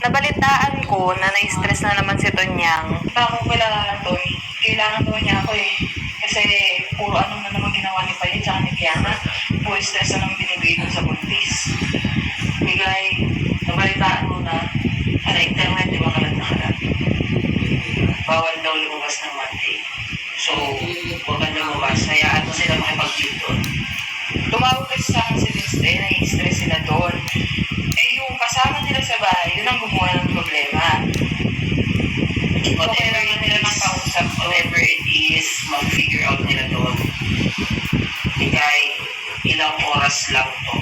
Nabalitaan ko na na-stress na naman si Tonyang. Tawag pala, Toy. Kailangan daw niya ako eh. Kasi puro ano na naman ginawa ni Paye tsaka ni Kiana. Puro stress na naman binibigay ko sa buntis. Bigay, nabalitaan mo na, internet, di ba kalat? Bawal daw lumabas ng Monday. So, huwag ka lumabas. Hayaan mo sila makipag-deal doon. Tumawag kasi sa akin si Wednesday, nai-stress sila doon. Eh, yung kasama nila sa bahay, yun ang gumawa ng problema. Whatever it is, mag-figure out nila doon. Bigay, ilang oras lang to.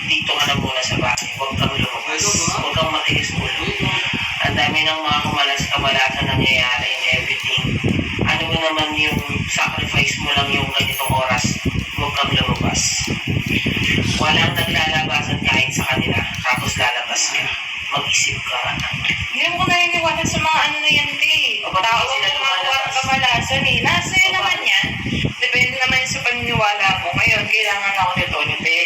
Dito ka na muna sa bahay. Huwag kang lumabas. Huwag kang matigas ulo. Ang dami ng mga kamalas-kamalatan nangyayari and everything. Ano mo naman yung sacrifice mo lang yung ganitong oras. Huwag kang lumabas. Walang naglalabasan kahit sa kanila. Tapos lalabas ka. Mag-isip ka. Hindi mo ko naniniwala sa mga ano na yan, te. Tao ang mga kamalasan eh. Nasa yun naman yan. Depende naman sa paniniwala mo. Ngayon, kailangan ako nito, te.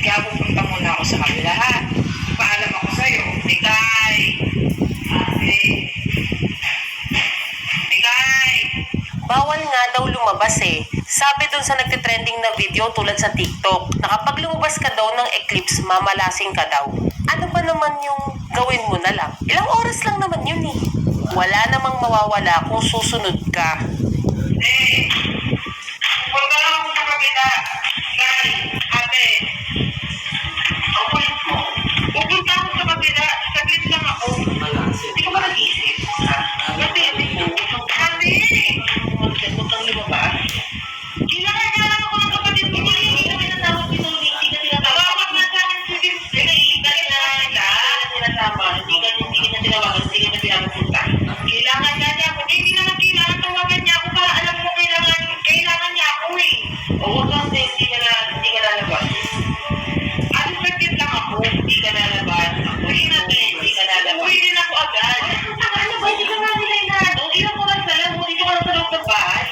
Kaya pupunta muna ako sa kabila, ha? Paalam ako sa'yo. Tikay! Ate! Tikay! Bawal nga daw lumabas eh. Sabi dun sa nagtitrending na video tulad sa TikTok, na kapag lumabas ka daw ng eclipse, mamalasing ka daw. Ano ba naman yung gawin mo na lang? Ilang oras lang naman yun eh. Wala namang mawawala kung susunod ka. Eh! Huwag ka lang sa kabila. Kay! Ate! Ang kulit mo. Pupunta ako sa kabila. Saglit lang ako. Hindi ka ba nag-isip? Kasi ate mo. Ate! Huwag kang lumabas. Kailangan ka lang ako ng kapatid mo. Hindi kami natawag ni Tony. Hindi ka tinatawag. Tawag na sa akin si Vince. Naiigal na sila. Hindi ka na tinawagan. Hindi ka na pinapunta. Kailangan nga niya ako. Hindi naman kailangan tawagan niya ako para alam mo kailangan niya ako eh. O huwag kang hindi ka lalabas. Ano saglit lang ako. Hindi ka lalabas. Uwi natin. Hindi ka lalabas. Uwi din ako agad. Ano ba? Hindi ka nga nila inado. Ilang oras na lang. Dito ka na sa loob ng bahay.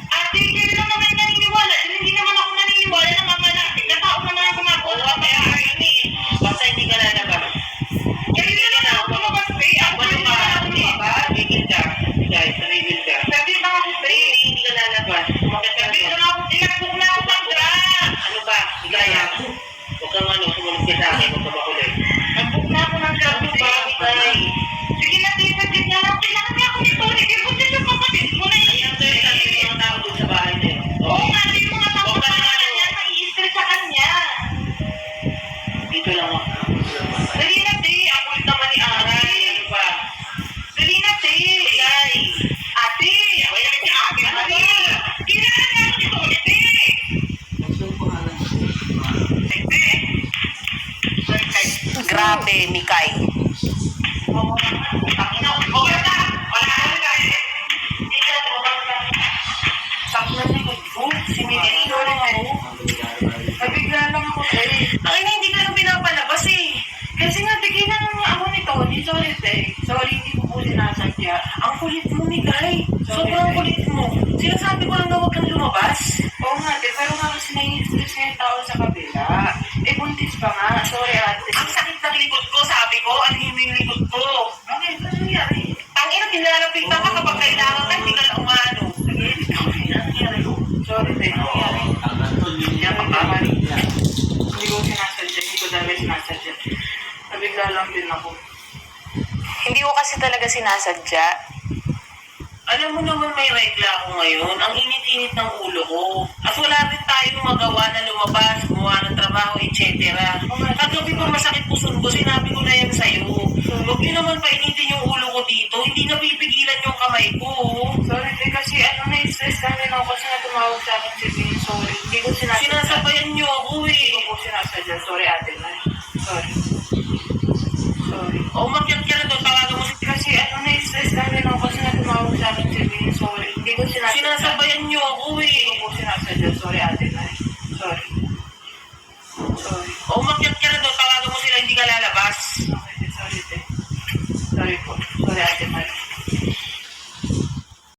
Ate, hindi lang naman naniniwala. Hindi naman ako naniniwala na mamalasin. Na tao naman ang gumagawa. Kaya ayun eh. Basta hindi ka lalabas. Kaya hindi naman ako lumabas eh. Ako yung lumabas. Tigil ka. Guys, tumigil ka. Sabi lang ako eh. Hindi ka lalabas. Sabi lang ako. Ilagpok na ako Sandra. Ano ba? Ligaya. Huwag kang sumunod ka sa akin. Huwag ka makulit. Nagbuk na ako ng sabi ba? Sige na, saglit na lang. Kailangan niya ako nito. Hindi mo siya yung kapatid mo na yun. Ayan, sir. Sabi yung mga tao doon sa bahay niya. Oo nga, yung mga tao sa bahay niya. Nai-stress sa kanya. Dito lang ako. Dali na, te. Ako rin naman ni Aray. Ano ba? Dali na, te. Ay. Ate. Wala na si ate. Ate. Kailangan niya ako nito. Ate. Grabe, Mikay. Nabigla lang ako eh. Ang hindi ka lang pinapalabas eh. Kasi nga, tigilan ng ako nito. Sorry, sorry, hindi ko po sinasadya. Ang kulit mo ni Guy. Sobrang kulit mo. Sinasabi ko lang na huwag kang lumabas. Oo nga, pero nga kasi nai-stress na yung tao sa kabila. Eh, buntis pa nga. Sorry, ate. Ang sakit ng likod ko, sabi ko. Ang himing likod ko. Okay, ano nangyari? Ang ina, tinalapitan ka kapag kailangan ka, hindi ka lang umano. Sorry, nangyari. Hindi ako kamali. Hindi ko sinasadya. Hindi ko dahil sinasadya. Nabigla lang din ako. Hindi ko kasi talaga sinasadya. Alam mo naman may regla ako ngayon. Ang init-init ng ulo ko. At wala rin tayong magawa na lumabas, gumawa ng trabaho, etc. Kagabi pa masakit puson ko, sinabi ko na yan sa'yo. Huwag niyo naman painitin yung ulo ko dito. Hindi napipigilan yung kamay ko. Sorry, kasi na-stress kami na ako kasi na tumawag sa akin si Vin. Sorry. Hindi ko sinasadya. Sinasabayan niyo ako eh. Hindi ko po sinasadya. Sorry, ate na. Sorry. O, umakyat ka na doon. Tawagan mo kasi na-stress kami na ako kasi na tumawag sa akin si Vin. Sorry. Hindi ko sinasadya. Sinasabayan niyo ako eh. Hindi ko po sinasadya. Sorry, ate.